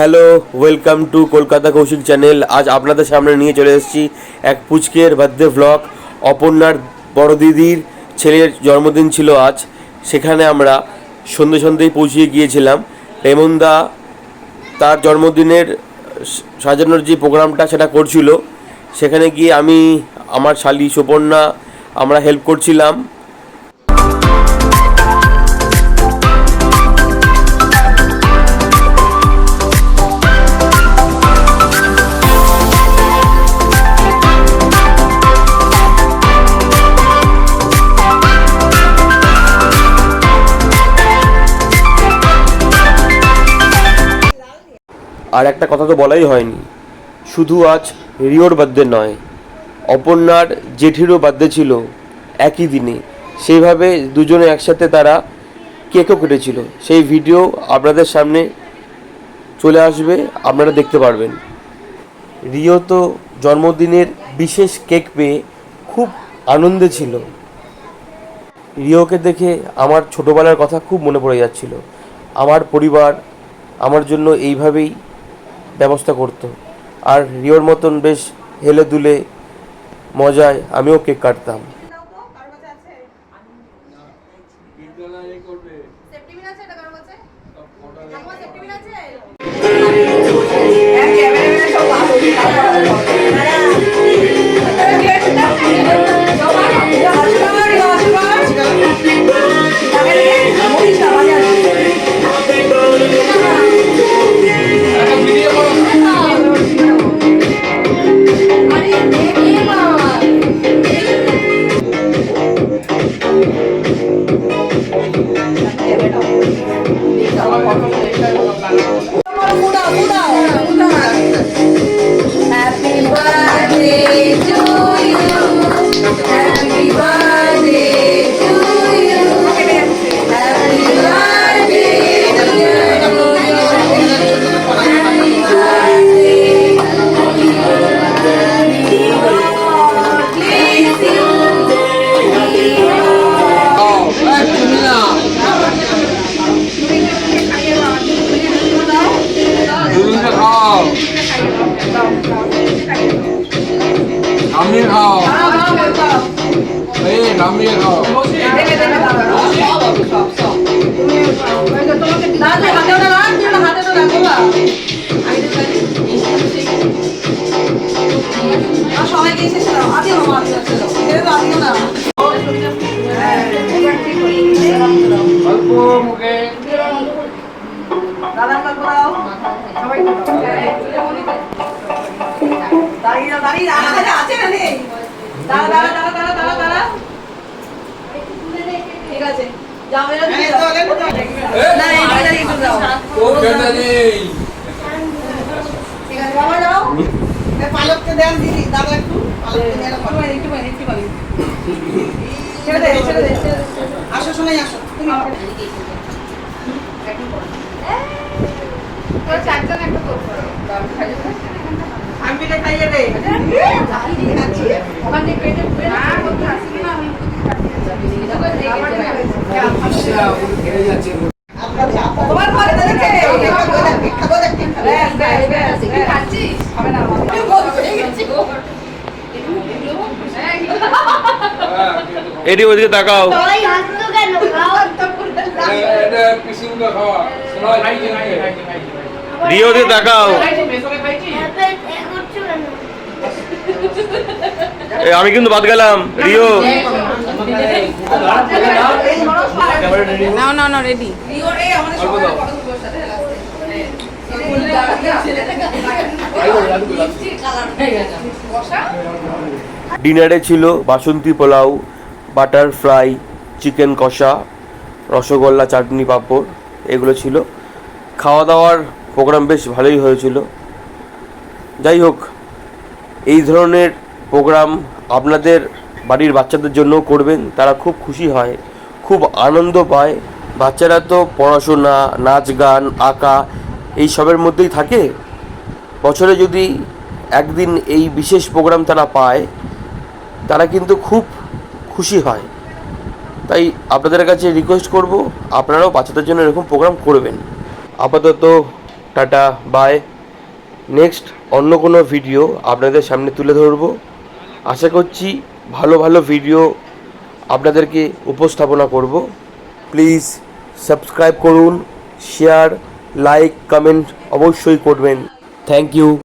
Hello, welcome to Kolkata Koushik channel. আজ আপনাদের সামনে নিয়ে চলে এসেছি এক পুচকের বার্থডে ভ্লগ। অপর্ণার বড় দিদির ছেলের জন্মদিন ছিল আজ। সেখানে আমরা সন্ধ্যেই পৌঁছিয়ে গিয়েছিলাম। রেমনদা তার জন্মদিনের সাজানোর যে প্রোগ্রামটা সেটা করছিল। সেখানে গিয়ে আমি, আমার শালি সুপর্ণা, আমরা হেল্প করছিলাম। আর একটা কথা তো বলাই হয়নি, শুধু আজ রিওর বার্থডে নয়, অপর্ণার জেঠিরও বার্থডে ছিল একই দিনে। সেইভাবে দুজনে একসাথে তারা কেকও কেটেছিল। সেই ভিডিও আপনাদের সামনে চলে আসবে, আপনারা দেখতে পারবেন। রিও তো জন্মদিনের বিশেষ কেক পেয়ে খুব আনন্দে ছিল। রিওকে দেখে আমার ছোটোবেলার কথা খুব মনে পড়ে যাচ্ছিল। আমার পরিবার আমার জন্য এইভাবেই ব্যবস্থা করতো, আর রিওর মতন বেশ হেলে দুলে মজায় আমিও কেক কাটতাম। নামিয়ে খাও, এই নামিয়ে খাও। সবাইকে এসেছিলাম আদিও না অল্প মুখে দাদা দাও সবাই দাঁড়িয়ে দাঁড়িয়ে আছে না নেই। দাঁড়া দাঁড়া দাঁড়া দাঁড়া দাঁড়া দাঁড়া, ঠিক আছে যাও এরা না এটা একটু দাও। ও বেটা নেই, ঠিক আছে বাবা যাও। পালককে দেন দিদি, দাদা একটু পালককে নিয়ে একটু পালি ছেড়ে দে ছেড়ে দে। আসো শোনাই আসো তুমি তো চারজন একটা করতে আমি খাইয়ে দে ওখানে পেটে পুরে না করতে আসি না আমি তোমার ঘরে তো দেখে খাবো দেখতে খাচ্ছিস হবে না আমি বলছি এটি ওদিকে তাকাও। এটা কিসিমটা খাওয়া শোনা খাইছে নাকি? রিও দিকে তাকাও। আমি কিন্তু বাদ গেলাম। রিও নাও নাও নাও রেডি। রিও রে আমাদের সবার কথা বলার সাথে ডিনারে ছিল বাসন্তী পোলাও, বাটার ফ্রাই, চিকেন কষা, রসগোল্লা, চাটনি, পাঁপড়, এগুলো ছিল। খাওয়া দাওয়ার প্রোগ্রাম বেশ ভালোই হয়েছিল। যাই হোক, এই ধরনের প্রোগ্রাম আপনাদের বাড়ির বাচ্চাদের জন্যও করবেন, তারা খুব খুশি হয়, খুব আনন্দ পায়। বাচ্চারা তো পড়াশোনা, নাচ গান, আঁকা এই সবের মধ্যেই থাকে। বছরে যদি একদিন এই বিশেষ প্রোগ্রাম তারা পায়, তারা কিন্তু খুব খুশি হয়। তাই আপনাদের কাছে রিকোয়েস্ট করব, আপনারাও বাচ্চাদের জন্য এরকম প্রোগ্রাম করবেন। আপাতত টাটা বাই। নেক্সট অন্য কোনো ভিডিও আপনাদের সামনে তুলে ধরবো। আশা করছি ভালো ভালো ভিডিও আপনাদেরকে উপস্থাপনা করব। প্লিজ সাবস্ক্রাইব করুন, শেয়ার, লাইক, কমেন্ট অবশ্যই করবেন। Thank you.